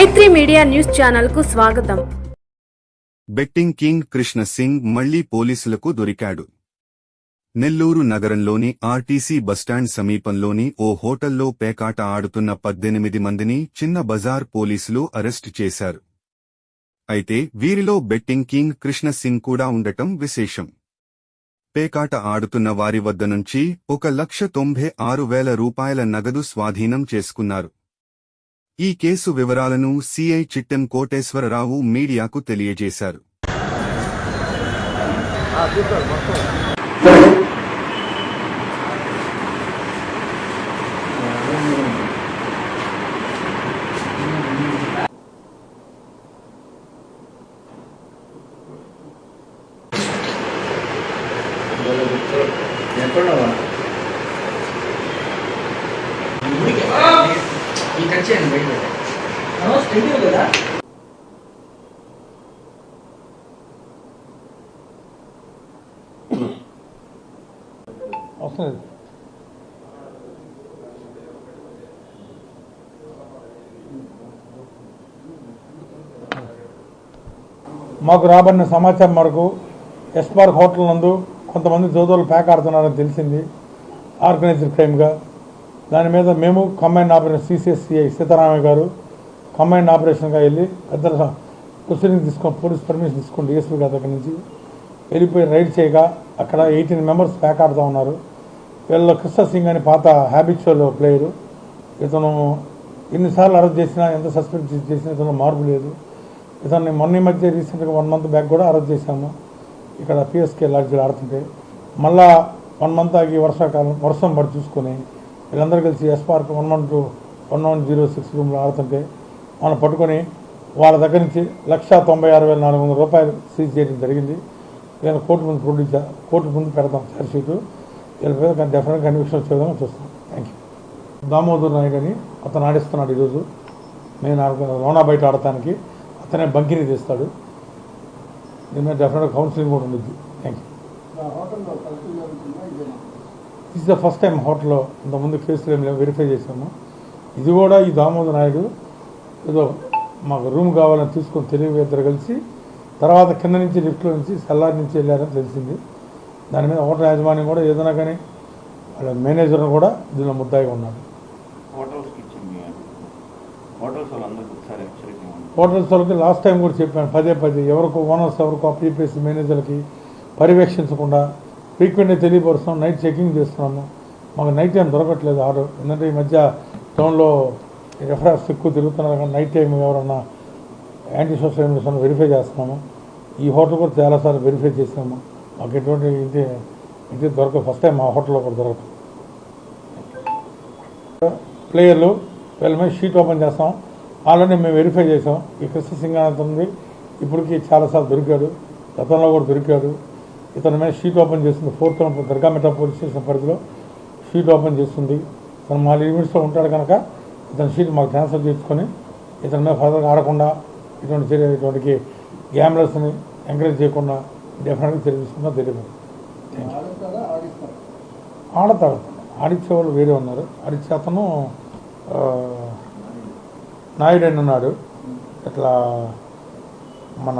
మైత్రి media news channel కు స్వాగతం. Betting king Krishna Singh మళ్లీ పోలీసులకు దొరికాడు. నెల్లూరు నగరంలోని ఆర్టీసీ బస్టాండ్ సమీపంలోని ఓ హోటల్లో పేకాట ఆడుతున్న 18 మందిని చిన్న బజార్ పోలీసులు అరెస్టు చేశారు. అయితే వీరిలో బెట్టింగ్ కింగ్ కృష్ణ సింగ్ కూడా ఉండటం విశేషం. పేకాట ఆడుతున్న వారి వద్ద నుంచి 1,96,000 రూపాయల నగదు స్వాధీనం చేసుకున్నారు. ఈ కేసు వివరాలను సీఐ చిట్టెం కోటేశ్వరరావు మీడియాకు తెలియజేశారు. మాకు రాబడిన సమాచారం మేరకు ఎస్పార్క్ హోటల్ నందు కొంతమంది జోదోలు ప్యాక్ ఆడుతున్నారని తెలిసింది. ఆర్గనైజ్డ్ క్రైమ్గా దాని మీద మేము కంబైన్డ్ ఆపరేషన్ సిసిఎస్సిఐ సీతారామయ్య గారు కంబైన్డ్ ఆపరేషన్గా వెళ్ళి పెద్ద ప్రొసీడింగ్ తీసుకొని పోలీస్ పర్మిషన్ తీసుకుని డిఎస్పీ గారి దగ్గర నుంచి వెళ్ళిపోయి రైడ్ చేయగా అక్కడ 18 మెంబర్స్ ప్యాక్ ఆడుతూ ఉన్నారు. వీళ్ళలో కృష్ణ సింగ్ అని పాత హ్యాబిచువల్ ప్లేయరు. ఇతను ఎన్నిసార్లు అరెస్ట్ చేసినా ఎంత సస్పెండ్ చేసినా ఇతను మార్పు లేదు. ఇతన్ని మొన్న మధ్య రీసెంట్గా 1 మంత్ బ్యాక్ కూడా అరెస్ట్ చేశాము. ఇక్కడ పిఎస్కే లాడ్జీలో ఆడుతుంటే మళ్ళా 1 మంత్ ఆగి వర్షం పడి చూసుకొని వీళ్ళందరూ కలిసి ఎస్పార్క్ 1106 రూమ్లో ఆడుతుంటే మనం పట్టుకొని వాళ్ళ దగ్గర నుంచి 1,96,400 రూపాయలు సీజ్ చేయడం జరిగింది. వీళ్ళ కోర్టు ముందు పెడతాం ఛార్జ్షీటు. వీళ్ళ మీద డెఫినెట్గా కన్విక్షన్ వచ్చే విధంగా చూస్తాం. Thank you. దామోదర్ నాయుడు అని అతను ఆడిస్తున్నాడు. ఈరోజు నేను లోనా బయట ఆడటానికి అతనే బంకిని తీస్తాడు. దీని మీద డెఫినెట్గా కౌన్సిలింగ్ కూడా ఉంటుంది. Thank you. This the first time హోటల్లో ఇంతకుముందు కేసులు మేము వెరిఫై చేసాము. ఇది కూడా ఈ దామోదర్ నాయుడు ఏదో మాకు రూమ్ కావాలని తీసుకొని తెలివి ఇద్దరు కలిసి తర్వాత కింద నుంచి లిఫ్ట్లో నుంచి సెల్లార్ నుంచి వెళ్ళారని తెలిసింది. దాని మీద హోటల్ యాజమాన్యం కూడా ఏదైనా కానీ వాళ్ళ మేనేజర్ను కూడా దీనిలో ముద్దాయిగా ఉన్నాడు. హోటల్స్ వాళ్ళకి లాస్ట్ టైం కూడా చెప్పాను పదే ఎవరికో ఓనర్స్ ఎవరికో ప్రీపేస్ మేనేజర్లకి పర్యవేక్షించకుండా ఫ్రీక్వెంట్గా తెలియపరుస్తున్నాం. నైట్ చెకింగ్ చేస్తున్నాము. మాకు నైట్ టైం దొరకట్లేదు ఆర్డర్. ఎందుకంటే ఈ మధ్య టౌన్లో రెఫరెన్స్ ఎక్కువ తిరుగుతున్నారు కానీ నైట్ టైం ఎవరన్నా యాంటీ సోషల్ ఇన్వెస్ట్మెంట్ వెరిఫై చేస్తున్నాము. ఈ హోటల్ కూడా చాలాసార్లు వెరిఫై చేసాము. మాకు ఎటువంటి ఇంటి దొరకదు. ఫస్ట్ టైం మా హోటల్లో కూడా దొరకదు. ప్లేయర్లు వీళ్ళ మీద షీట్ ఓపెన్ చేస్తాం. ఆల్రెడీ మేము వెరిఫై చేసాం. ఈ కృష్ణ సింగ్ ఉంది ఇప్పటికీ చాలాసార్లు దొరికాడు. గతంలో కూడా దొరికాడు. ఇతని మీద షీట్ ఓపెన్ చేస్తుంది. 4th దర్గామెట పోలీస్ స్టేషన్ పరిధిలో షీట్ ఓపెన్ చేస్తుంది. తను మా లిమిట్స్లో ఉంటాడు కనుక ఇతని షీట్ మాకు ట్రాన్స్ఫర్ చేసుకొని ఇతని మీద ఫర్దర్గా ఆడకుండా ఇటువంటి గ్యామ్లర్స్ని ఎంకరేజ్ చేయకుండా డెఫినెట్గా తెలియజేసుకున్నా తెలియదు. ఆడతాడు. ఆడిచ్చే వాళ్ళు వేరే ఉన్నారు. ఆడిచ్చే అతను నాయుడు అని ఉన్నాడు. ఇట్లా మన